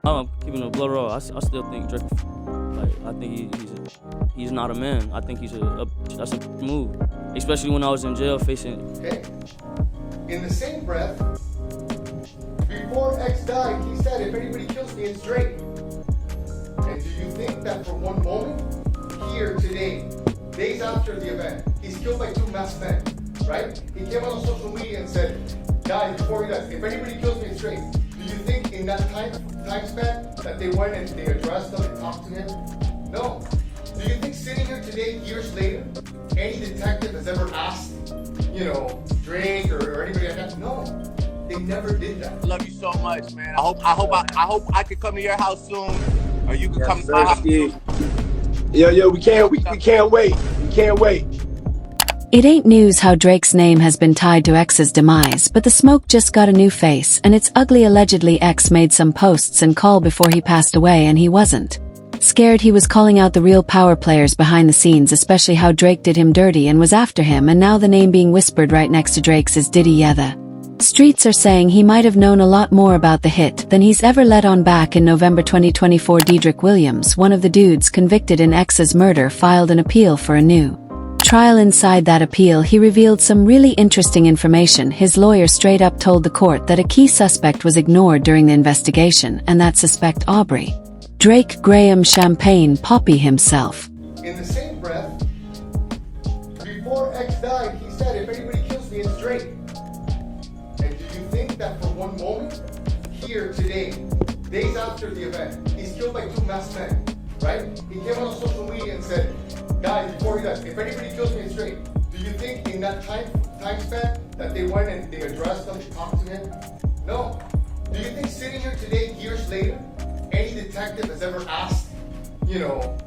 I'm keeping it blood raw. I still think Drake, like, I think he's not a man. I think that's a move, especially when I was in jail facing. Okay. In the same breath, before X died, he said, "If anybody kills me, it's Drake." And do you think that for one moment, here today, days after the event, he's killed by two masked men, right? He came out on social media and said, "Guys, before he dies, if anybody kills me, it's Drake." Do you think in that time span that they went and they addressed him and talked to him? No. Do you think sitting here today, years later, any detective has ever asked, Drake or anybody like that? No. They never did that. I love you so much, man. I hope I can come to your house soon, or you can come to my house soon. Yo, we can't wait. We can't wait. It ain't news how Drake's name has been tied to X's demise, but the smoke just got a new face, and it's ugly. Allegedly X made some posts and call before he passed away, and he wasn't. Scared, he was calling out the real power players behind the scenes, especially how Drake did him dirty and was after him, and now the name being whispered right next to Drake's is Diddy. Yeah, the streets are saying he might have known a lot more about the hit than he's ever let on. Back in November 2024, Drake Williams, one of the dudes convicted in X's murder, filed an appeal for a new trial. Inside that appeal, he revealed some really interesting information. His lawyer straight up told the court that a key suspect was ignored during the investigation, and that suspect Aubrey Drake Graham Champagne Poppy himself. In the same breath, before X died, he said, "If anybody kills me, it's Drake." And do you think that for one moment, here today, days after the event, he's killed by two masked men, right? He came out on social media and said, "Guys, before he dies, if anybody kills me, it's Drake." Do you think in that time span that they went and they addressed him, talked to him? No. Do you think sitting here today, years later, any detective has ever asked,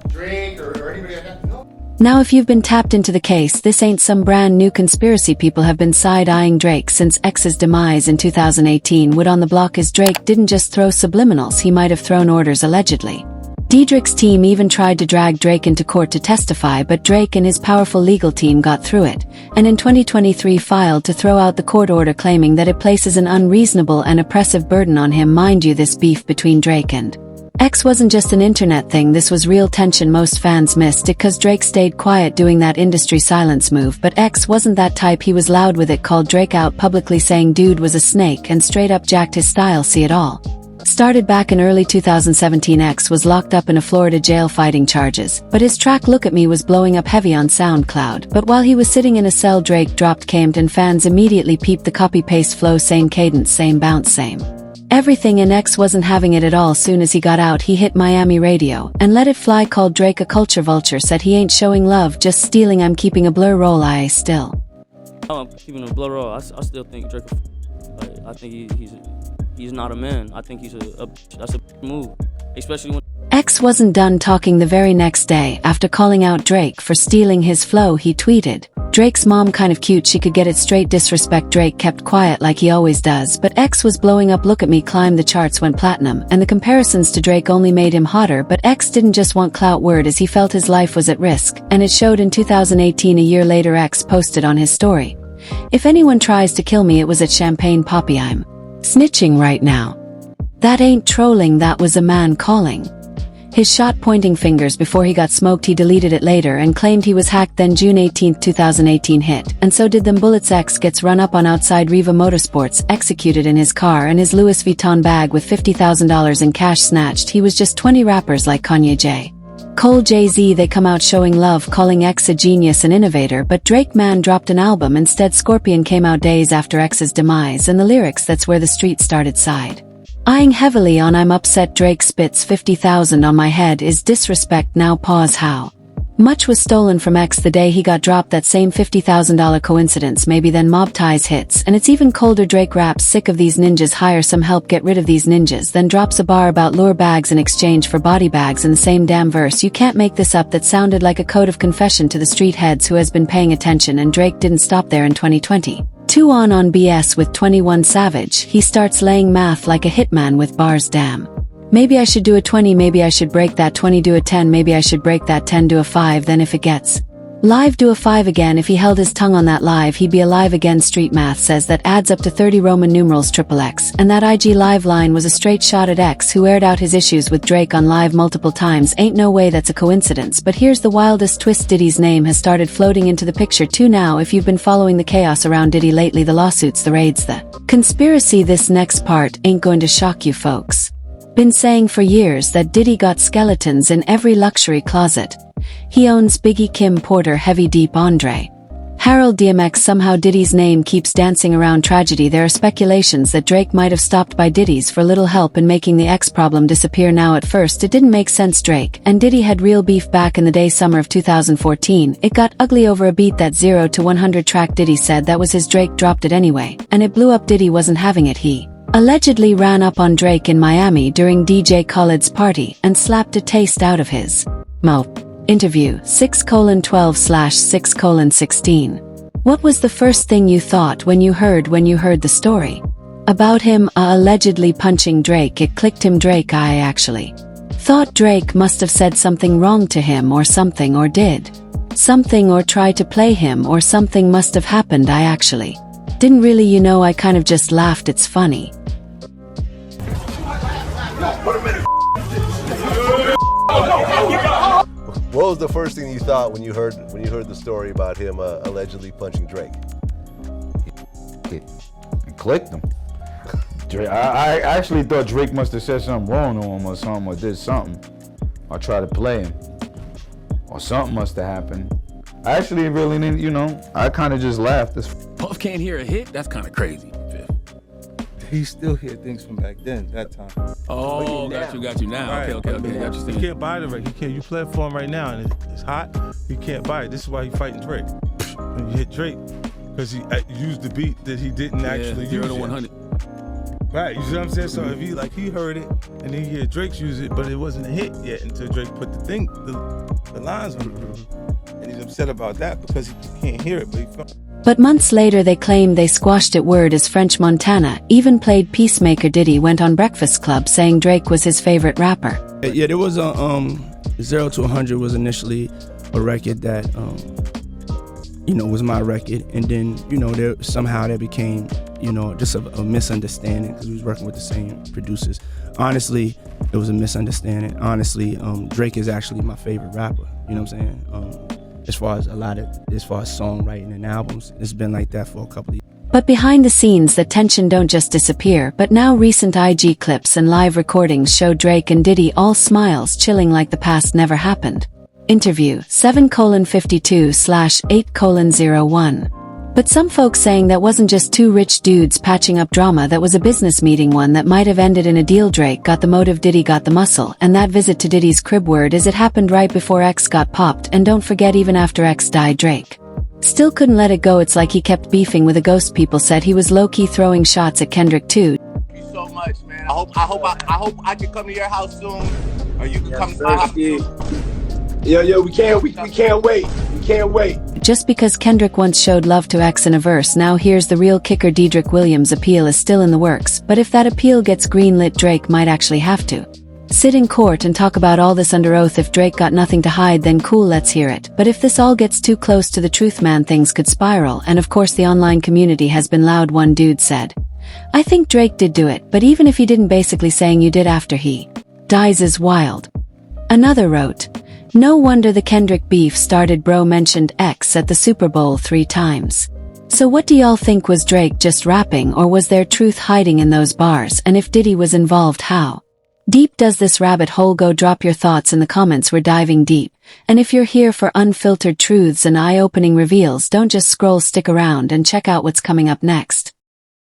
Drake or anybody like that? No. Now if you've been tapped into the case, this ain't some brand new conspiracy. People have been side-eyeing Drake since X's demise in 2018. Wood on the block is Drake didn't just throw subliminals, he might have thrown orders, allegedly. Drake's team even tried to drag Drake into court to testify, but Drake and his powerful legal team got through it, and in 2023 filed to throw out the court order, claiming that it places an unreasonable and oppressive burden on him. Mind you, this beef between Drake and X wasn't just an internet thing, this was real tension. Most fans missed it cause Drake stayed quiet doing that industry silence move, but X wasn't that type. He was loud with it, called Drake out publicly saying dude was a snake, and straight up jacked his style. See, it all started back in early 2017. X was locked up in a Florida jail fighting charges, but his track Look at Me was blowing up heavy on SoundCloud. But while he was sitting in a cell, Drake dropped Camed, and fans immediately peeped the copy-paste flow, same cadence, same bounce, same everything, and X wasn't having it at all. Soon as he got out, he hit Miami radio and let it fly, called Drake a culture vulture, said he ain't showing love, just stealing. I'm keeping a blur roll. I'm keeping it blood raw. I still think Drake, like, I think he's not a man. I think that's a move, especially when X wasn't done talking. The very next day, after calling out Drake for stealing his flow, he tweeted, "Drake's mom kind of cute, she could get it straight. Disrespect." Drake kept quiet like he always does, but X was blowing up. Look at Me climbed the charts, went platinum, and the comparisons to Drake only made him hotter. But X didn't just want clout, word as he felt his life was at risk, and it showed in 2018. A year later, X posted on his story, "If anyone tries to kill me, it was at Champagne Poppy. I'm snitching right now." That ain't trolling, that was a man calling his shot, pointing fingers. Before he got smoked, he deleted it later and claimed he was hacked. Then June 18, 2018 hit, and so did them bullets. X gets run up on outside Riva Motorsports, executed in his car, and his Louis Vuitton bag with $50,000 in cash snatched. He was just 20. Rappers like Kanye, J. Cole, Jay-Z, they come out showing love, calling X a genius and innovator, but Drake man dropped an album instead. Scorpion came out days after X's demise, and the lyrics, "That's where the street started," side eyeing heavily on "I'm upset." Drake spits 50,000 on my head is disrespect. Now pause. How much was stolen from X the day he got dropped? That same $50,000 coincidence? Maybe. Then Mob Ties hits, and it's even colder. Drake raps, "Sick of these ninjas, hire some help, get rid of these ninjas," then drops a bar about lure bags in exchange for body bags in the same damn verse. You can't make this up. That sounded like a code of confession to the street heads who has been paying attention, and Drake didn't stop there. In 2020 on BS with 21 Savage, he starts laying math like a hitman with bars. Damn. Maybe I should do a 20, maybe I should break that 20, do a 10, maybe I should break that 10, do a 5, then if it gets Live do a 5 again. If he held his tongue on that live, he'd be alive again. Street math says that adds up to 30 Roman numerals XXX, and that IG live line was a straight shot at X, who aired out his issues with Drake on live multiple times. Ain't no way that's a coincidence. But here's the wildest twist: Diddy's name has started floating into the picture too now. If you've been following the chaos around Diddy lately, the lawsuits, the raids, the conspiracy, this next part ain't going to shock you folks. Been saying for years that Diddy got skeletons in every luxury closet. He owns Biggie, Kim Porter, Heavy Deep, Andre, Harold, DMX. Somehow Diddy's name keeps dancing around tragedy. There are speculations that Drake might have stopped by Diddy's for little help in making the X problem disappear. Now at first it didn't make sense. Drake and Diddy had real beef back in the day, summer of 2014. It got ugly over a beat. That 0 to 100 track Diddy said that was his. Drake dropped it anyway, and it blew up. Diddy wasn't having it. He allegedly ran up on Drake in Miami during DJ Khaled's party and slapped a taste out of his mouth. Interview 6:12/6:16. What was the first thing you thought when you heard the story about him allegedly punching Drake? It clicked him. Drake, I actually thought Drake must have said something wrong to him or something, or did something, or tried to play him, or something must have happened. I actually didn't really, I kind of just laughed. It's funny. What was the first thing you thought when you heard the story about him allegedly punching Drake? It clicked him. I actually thought Drake must have said something wrong to him or something, or did something, or tried to play him, or something must have happened. I actually really didn't, I kind of just laughed. Puff can't hear a hit? That's kind of crazy. He still hear things from back then, that time. Oh, got you now. Right. Okay. Got you. He can't buy the record. You play it for him right now, and it's hot. He can't buy it. This is why he's fighting Drake. When you hit Drake, because he used the beat that he didn't actually use. 0 to 100. Right, you see what I'm saying? So if he heard it, and then he hear Drake's use it, but it wasn't a hit yet until Drake put the lines on it. And he's upset about that because he can't hear it, but he felt. But months later they claimed they squashed it. Word is French Montana even played Peacemaker. Diddy went on Breakfast Club saying Drake was his favorite rapper. Yeah, there was a 0 to 100 was initially a record that was my record, and then there somehow that became just a misunderstanding because we was working with the same producers. Honestly, it was a misunderstanding. Honestly, Drake is actually my favorite rapper. You know what I'm saying? As far as songwriting and albums, it's been like that for a couple of years. But behind the scenes, the tension don't just disappear. But now recent IG clips and live recordings show Drake and Diddy all smiles, chilling like the past never happened. Interview 7:52/8:01. But some folks saying that wasn't just two rich dudes patching up drama, that was a business meeting, one that might have ended in a deal. Drake got the motive, Diddy got the muscle, and that visit to Diddy's crib, word is it happened right before X got popped. And don't forget, even after X died, Drake still couldn't let it go. It's like he kept beefing with a ghost. People said he was low-key throwing shots at Kendrick too. Thank you so much, man. I hope I can come to your house soon, or you can come to my house soon. Yo, we can't wait. We can't wait. Just because Kendrick once showed love to X in a verse, now here's the real kicker. Dedrick Williams' appeal is still in the works, but if that appeal gets greenlit, Drake might actually have to sit in court and talk about all this under oath. If Drake got nothing to hide, then cool, let's hear it. But if this all gets too close to the truth, man, things could spiral. And of course the online community has been loud. One dude said, I think Drake did do it, but even if he didn't, basically saying you did after he dies is wild. Another wrote, no wonder the Kendrick beef started. Bro mentioned X at the Super Bowl 3 times. So what do y'all think? Was Drake just rapping, or was there truth hiding in those bars? And if Diddy was involved, how deep does this rabbit hole go? Drop your thoughts in the comments. We're diving deep. And if you're here for unfiltered truths and eye-opening reveals, don't just scroll, stick around and check out what's coming up next.